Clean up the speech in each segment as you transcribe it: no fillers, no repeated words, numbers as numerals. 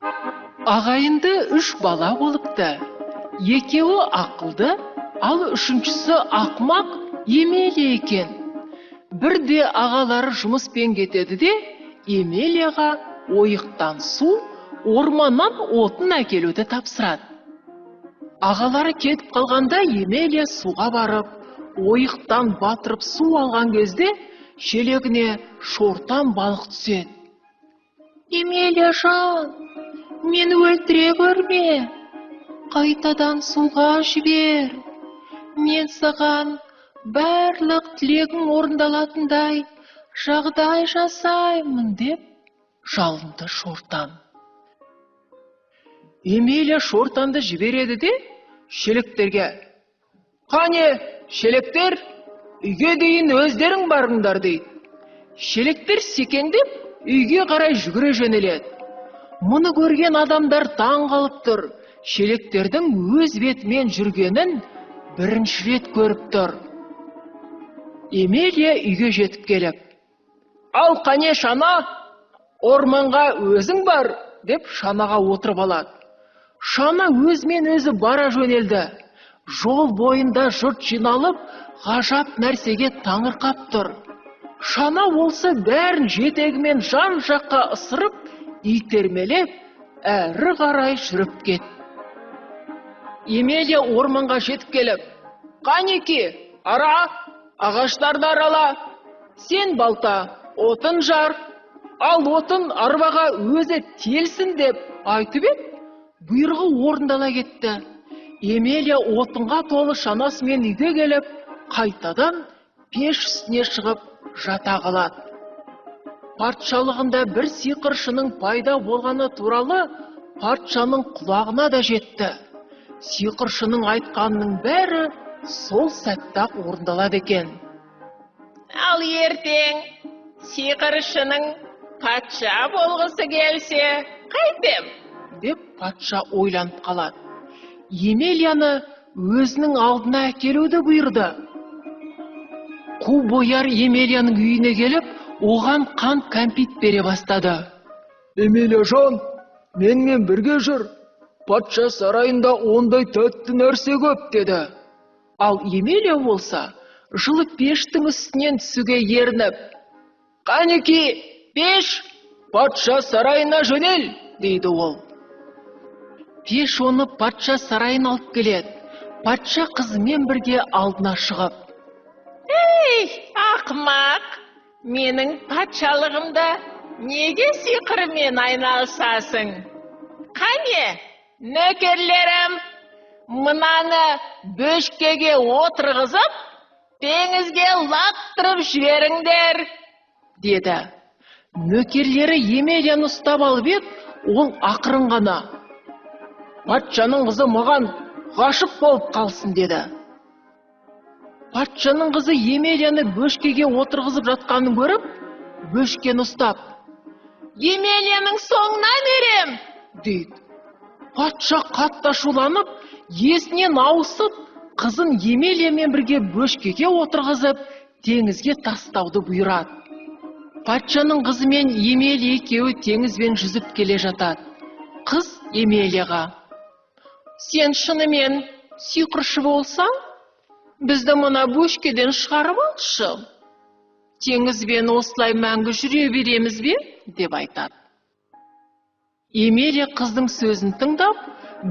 Ағайынды үш бала болыпты. Екеуі ақылды, ал үшіншісі ақымақ Емелия екен. Бірде ағалары жұмыспен кетеді де, Емелияға ойықтан су, орманнан отын әкелуді тапсырады. Ағалары кетіп қалғанда Емелия суға барып, ойықтан батырып су алған кезде шелегіне шортан балық түседі. Емелия жан, мені өлтіре көрме, қайтадан суға жібер. Мен саған барлық тілегің орындалатындай жағдай жасаймын деп жалынды шортан. Емелия шортанды жібереді де шелектерге: «Қане, шелектер, үйге дейін өздерің барыңдар» дейді. Шелектер секеңдеп үйге қарай жүгіре жөнеледі. Мұны көрген адамдар таң қалып тұр. Шелектердің өз бетімен жүргенін бірінші рет көріп тұр. Емелия үйге жетіп келіп: «Ал қане шана, орманға өзің бар» деп шанаға отырып алады. Шана өзімен өзі бара жөнелді. Жол бойында жұрт жиналып, ғажап нәрсеге таңырқап тұр. Шана болса бәрін жетегімен жан жаққа ысырып, итермелеп, әрі қарай жүріп кет. Емелия орманға жетіп келіп: «Қанеки, ара, ағаштарды арала, сен балта, отын жар, ал отын арбаға өзі телсін» деп айтып еді, бұйрығы орындала кетті. Емелия отынға толы шанасымен үйге келіп, қайтадан пеш үстіне шығып жата қалады. Патшалығында бір сиқыршының пайда болғаны туралы патшаның құлағына да жетті. Сиқыршының айтқанының бәрі сол сәтте-ақ орындалады екен. Ал ертең сиқыршының патша болғысы келсе, қайтем? Деп патша ойланып қалады. Емелияны өзінің алдына әкелуді бұйырды. Қу бояр Емелияның үйіне келіп, оған қант кәмпит бере бастады. «Емелия жан, менімен бірге жүр. Патша сарайында ондай тәтті нәрсе көп» деді. Ал Емелия болса, жылы пештің үстінен түсуге ерініп: «Қанеки, пеш, патша сарайына жөнел» дейді ол. Пеш оны патша сарайына алып келеді. Патша қызымен бірге алдына шығып: «Ей, ақымақ, менің патшалығымда неге сиқырмен айналысасың? Қане, нөкерлерім, мынаны бөшкеге отырғызып, теңізге лақтырып жіберіңдер» деді. Нөкерлері Емелияны ұстап алып еді, ол ақырын ғана: «Патшаның қызы маған ғашық болып қалсын» деді. Патшаның қызы Емелияны бөшкеге отырғызып жатқанын көріп, бөшкені ұстап: «Емелияның соңынан ерем» дейді. Патша қатты ашуланып, есінен ауысып, қызын Емелиямен бірге бөшкеге отырғызып, теңізге тастауды бұйырады. Патшаның қызы мен Емелия екеуі теңізбен жүзіп келе жатады. Қыз Емелияға: «Сен шынымен сиқыршы болсаң, бізді мына бөшкеден шығарып алшы. Теңізбен осылай мәңгі жүре береміз бе?» деп айтады. Емелия қыздың сөзін тыңдап,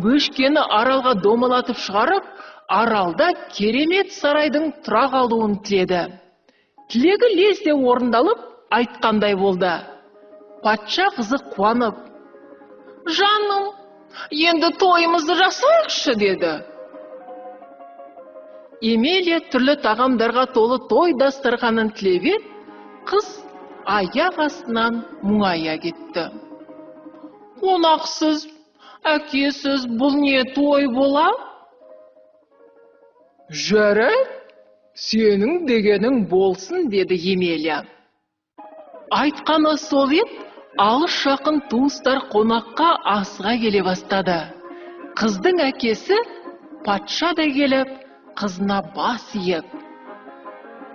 бөшкені аралға домалатып шығарып, аралда керемет сарайдың тұра қалуын тіледі. Тілегі лезде орындалып, айтқандай болды. Патша қызы қуанып: «Жаным, енді тойымызды жасайықшы» деді. Емелия түрлі тағамдарға толы той дастарханын тілеп еді, қыз аяқ астынан мұңая кетті. «Қонақсыз, әкесіз бұл не той бола?» «Жарайды, сенің дегенің болсын» деді Емелия. Айтқаны сол еді, алыс жақын туыстар қонаққа асыға келе бастады. Қыздың әкесі патша да келіп, қызына бас иіп: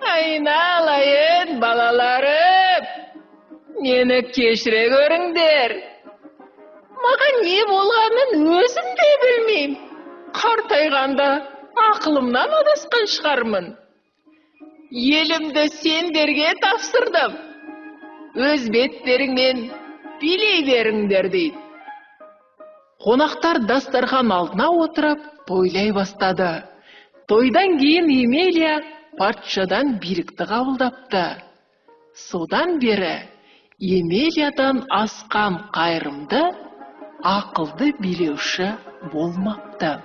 «Айналайын балаларым, мені кешіре көріңдер. маған не болғанын өзім де білмеймін. Қартайғанда ақылымнан адасқан шығармын. Елімді сендерге тапсырдым. Өз беттеріңмен билей беріңдер дейді. Қонақтар дастархан алдына отырып тойлай бастады. Тойдан кейін Емелия патшадан билікті қабылдапты. Содан бері Емелиядан асқан қайырымды, ақылды билеуші болмапты.